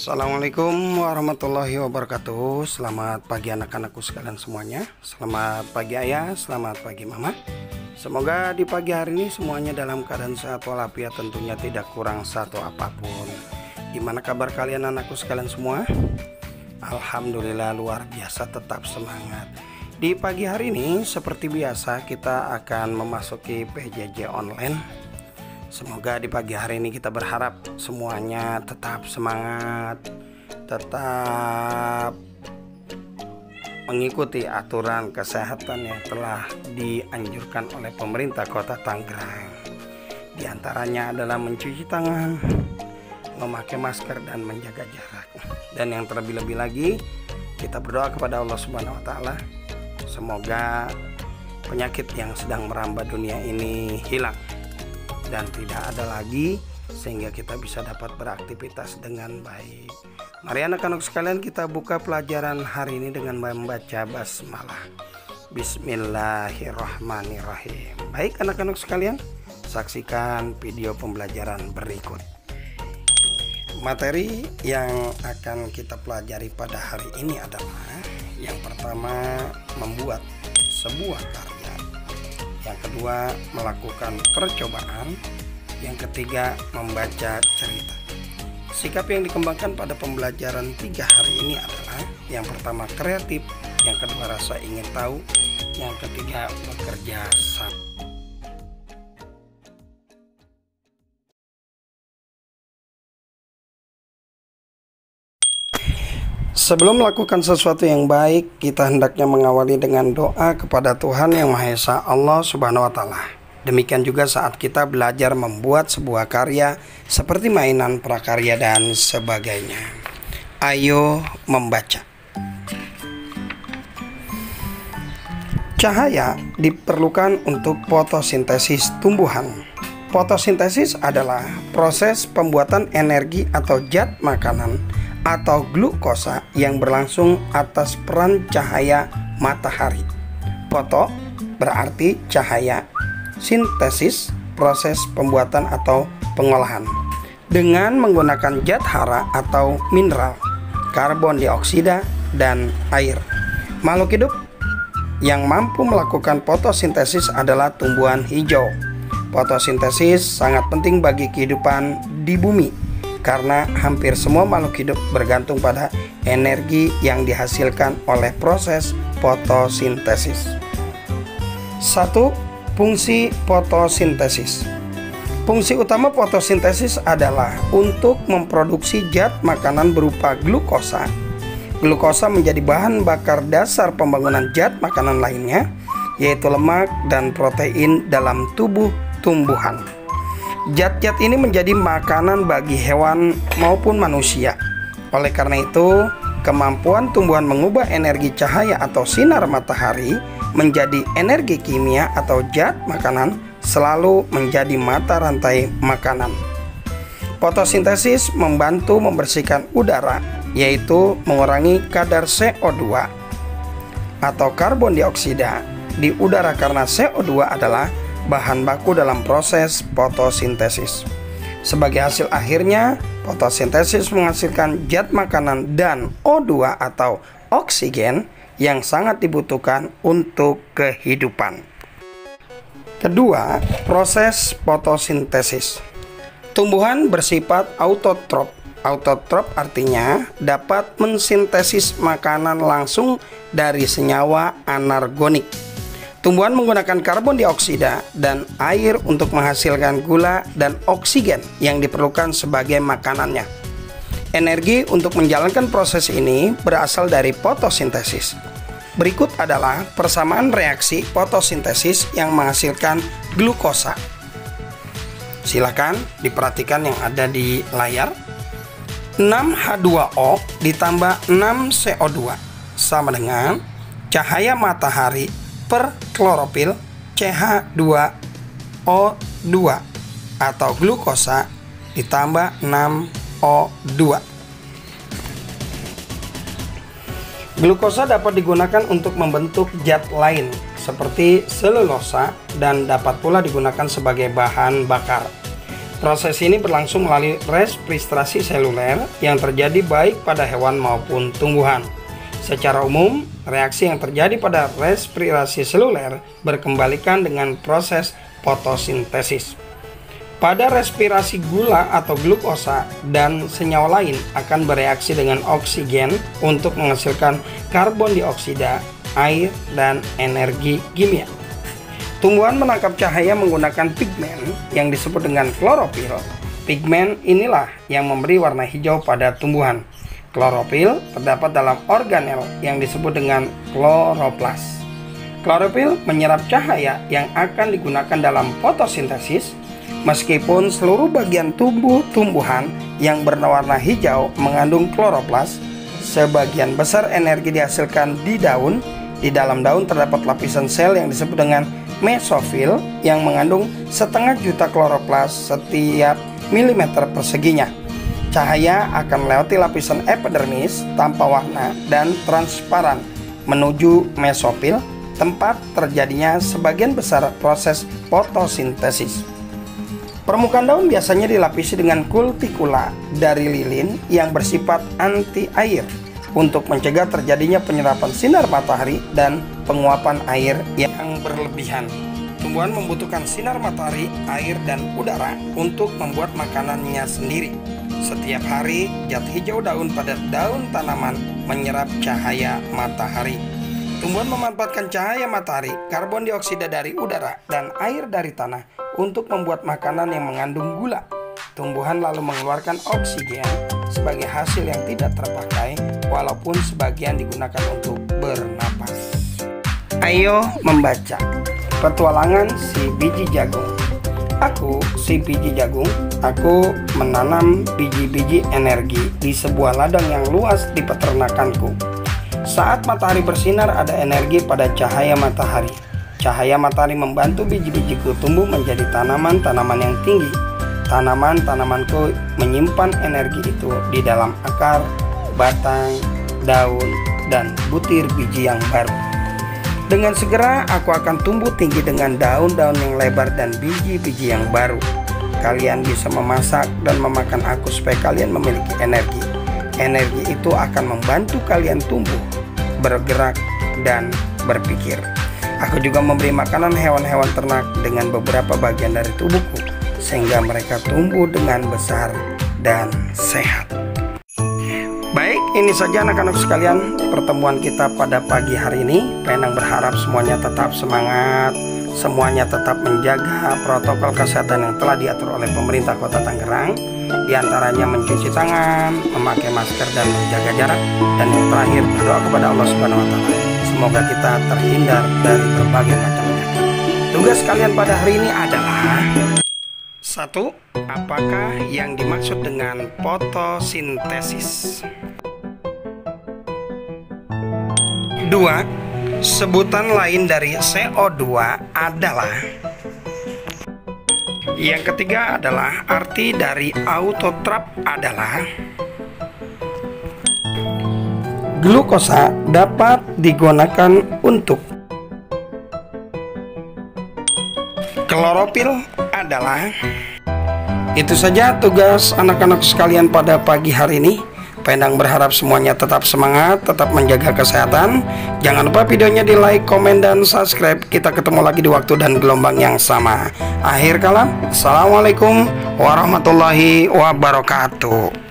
Assalamualaikum warahmatullahi wabarakatuh. Selamat pagi anak-anakku sekalian semuanya. Selamat pagi ayah, selamat pagi mama. Semoga di pagi hari ini semuanya dalam keadaan sehat walafiat, tentunya tidak kurang satu apapun. Gimana kabar kalian anakku sekalian semua? Alhamdulillah luar biasa, tetap semangat. Di pagi hari ini seperti biasa kita akan memasuki PJJ online. Semoga di pagi hari ini kita berharap semuanya tetap semangat, tetap mengikuti aturan kesehatan yang telah dianjurkan oleh pemerintah Kota Tangerang. Di antaranya adalah mencuci tangan, memakai masker dan menjaga jarak. Dan yang terlebih-lebih lagi, kita berdoa kepada Allah Subhanahu wa taala semoga penyakit yang sedang merambah dunia ini hilang dan tidak ada lagi, sehingga kita bisa dapat beraktivitas dengan baik. Mari anak-anak sekalian kita buka pelajaran hari ini dengan membaca basmalah. Bismillahirrahmanirrahim. Baik anak-anak sekalian, saksikan video pembelajaran berikut. Materi yang akan kita pelajari pada hari ini adalah yang pertama, membuat sebuah karya. Yang kedua, melakukan percobaan. Yang ketiga, membaca cerita. Sikap yang dikembangkan pada pembelajaran 3 hari ini adalah yang pertama kreatif, yang kedua rasa ingin tahu, yang ketiga bekerja sama. Sebelum melakukan sesuatu yang baik, kita hendaknya mengawali dengan doa kepada Tuhan Yang Maha Esa, Allah Subhanahu wa taala. Demikian juga saat kita belajar membuat sebuah karya seperti mainan prakarya dan sebagainya. Ayo membaca. Cahaya diperlukan untuk fotosintesis tumbuhan. Fotosintesis adalah proses pembuatan energi atau zat makanan atau glukosa yang berlangsung atas peran cahaya matahari. Foto berarti cahaya, sintesis proses pembuatan atau pengolahan dengan menggunakan zat hara atau mineral, karbon dioksida, dan air. Makhluk hidup yang mampu melakukan fotosintesis adalah tumbuhan hijau. Fotosintesis sangat penting bagi kehidupan di bumi karena hampir semua makhluk hidup bergantung pada energi yang dihasilkan oleh proses fotosintesis. 1. Fungsi fotosintesis. Fungsi utama fotosintesis adalah untuk memproduksi zat makanan berupa glukosa. Glukosa menjadi bahan bakar dasar pembangunan zat makanan lainnya, yaitu lemak dan protein dalam tubuh tumbuhan. Zat-zat ini menjadi makanan bagi hewan maupun manusia. Oleh karena itu, kemampuan tumbuhan mengubah energi cahaya atau sinar matahari menjadi energi kimia atau zat makanan selalu menjadi mata rantai makanan. Fotosintesis membantu membersihkan udara, yaitu mengurangi kadar CO2 atau karbon dioksida di udara karena CO2 adalah bahan baku dalam proses fotosintesis. Sebagai hasil akhirnya, fotosintesis menghasilkan zat makanan dan O2 atau oksigen yang sangat dibutuhkan untuk kehidupan. Kedua, proses fotosintesis. Tumbuhan bersifat autotrof. Autotrof artinya dapat mensintesis makanan langsung dari senyawa anorganik. Tumbuhan menggunakan karbon dioksida dan air untuk menghasilkan gula dan oksigen yang diperlukan sebagai makanannya. Energi untuk menjalankan proses ini berasal dari fotosintesis. Berikut adalah persamaan reaksi fotosintesis yang menghasilkan glukosa. Silakan diperhatikan yang ada di layar. 6H2O ditambah 6CO2 sama dengan cahaya matahari per klorofil CH2O2 atau glukosa ditambah 6O2. Glukosa dapat digunakan untuk membentuk zat lain seperti selulosa dan dapat pula digunakan sebagai bahan bakar. Proses ini berlangsung melalui respirasi seluler yang terjadi baik pada hewan maupun tumbuhan. Secara umum, reaksi yang terjadi pada respirasi seluler berkembalikan dengan proses fotosintesis. Pada respirasi, gula atau glukosa dan senyawa lain akan bereaksi dengan oksigen untuk menghasilkan karbon dioksida, air, dan energi kimia. Tumbuhan menangkap cahaya menggunakan pigmen yang disebut dengan klorofil. Pigmen inilah yang memberi warna hijau pada tumbuhan. Klorofil terdapat dalam organel yang disebut dengan kloroplas. Klorofil menyerap cahaya yang akan digunakan dalam fotosintesis. Meskipun seluruh bagian tumbuhan yang berwarna hijau mengandung kloroplas, sebagian besar energi dihasilkan di daun. Di dalam daun terdapat lapisan sel yang disebut dengan mesofil yang mengandung 0,5 juta kloroplas setiap milimeter perseginya. Cahaya akan melewati lapisan epidermis tanpa warna dan transparan menuju mesofil, tempat terjadinya sebagian besar proses fotosintesis. Permukaan daun biasanya dilapisi dengan kultikula dari lilin yang bersifat anti air untuk mencegah terjadinya penyerapan sinar matahari dan penguapan air yang berlebihan. Tumbuhan membutuhkan sinar matahari, air, dan udara untuk membuat makanannya sendiri. Setiap hari, zat hijau daun pada daun tanaman menyerap cahaya matahari. Tumbuhan memanfaatkan cahaya matahari, karbon dioksida dari udara, dan air dari tanah untuk membuat makanan yang mengandung gula. Tumbuhan lalu mengeluarkan oksigen sebagai hasil yang tidak terpakai, walaupun sebagian digunakan untuk bernapas. Ayo membaca petualangan si biji jagung. Aku, si biji jagung, aku menanam biji-biji energi di sebuah ladang yang luas di peternakanku. Saat matahari bersinar, ada energi pada cahaya matahari. Cahaya matahari membantu biji-bijiku tumbuh menjadi tanaman-tanaman yang tinggi. Tanaman-tanamanku menyimpan energi itu di dalam akar, batang, daun, dan butir biji yang baru. Dengan segera aku akan tumbuh tinggi dengan daun-daun yang lebar dan biji-biji yang baru. Kalian bisa memasak dan memakan aku supaya kalian memiliki energi. Energi itu akan membantu kalian tumbuh, bergerak, dan berpikir. Aku juga memberi makanan hewan-hewan ternak dengan beberapa bagian dari tubuhku, sehingga mereka tumbuh dengan besar dan sehat. Baik, ini saja anak-anak sekalian pertemuan kita pada pagi hari ini. Penang berharap semuanya tetap semangat, semuanya tetap menjaga protokol kesehatan yang telah diatur oleh pemerintah Kota Tangerang. Di antaranya mencuci tangan, memakai masker, dan menjaga jarak. Dan yang terakhir, berdoa kepada Allah Subhanahu wa Ta'ala. Semoga kita terhindar dari berbagai macam penyakit. Tugas kalian pada hari ini adalah: 1. Apakah yang dimaksud dengan fotosintesis? 2. Sebutan lain dari CO2 adalah? Yang ketiga adalah arti dari autotrap adalah? Glukosa dapat digunakan untuk? Klorofil adalah? Itu saja tugas anak-anak sekalian pada pagi hari ini. Penang berharap semuanya tetap semangat, tetap menjaga kesehatan. Jangan lupa videonya di like, komen, dan subscribe. Kita ketemu lagi di waktu dan gelombang yang sama. Akhir kalam, assalamualaikum warahmatullahi wabarakatuh.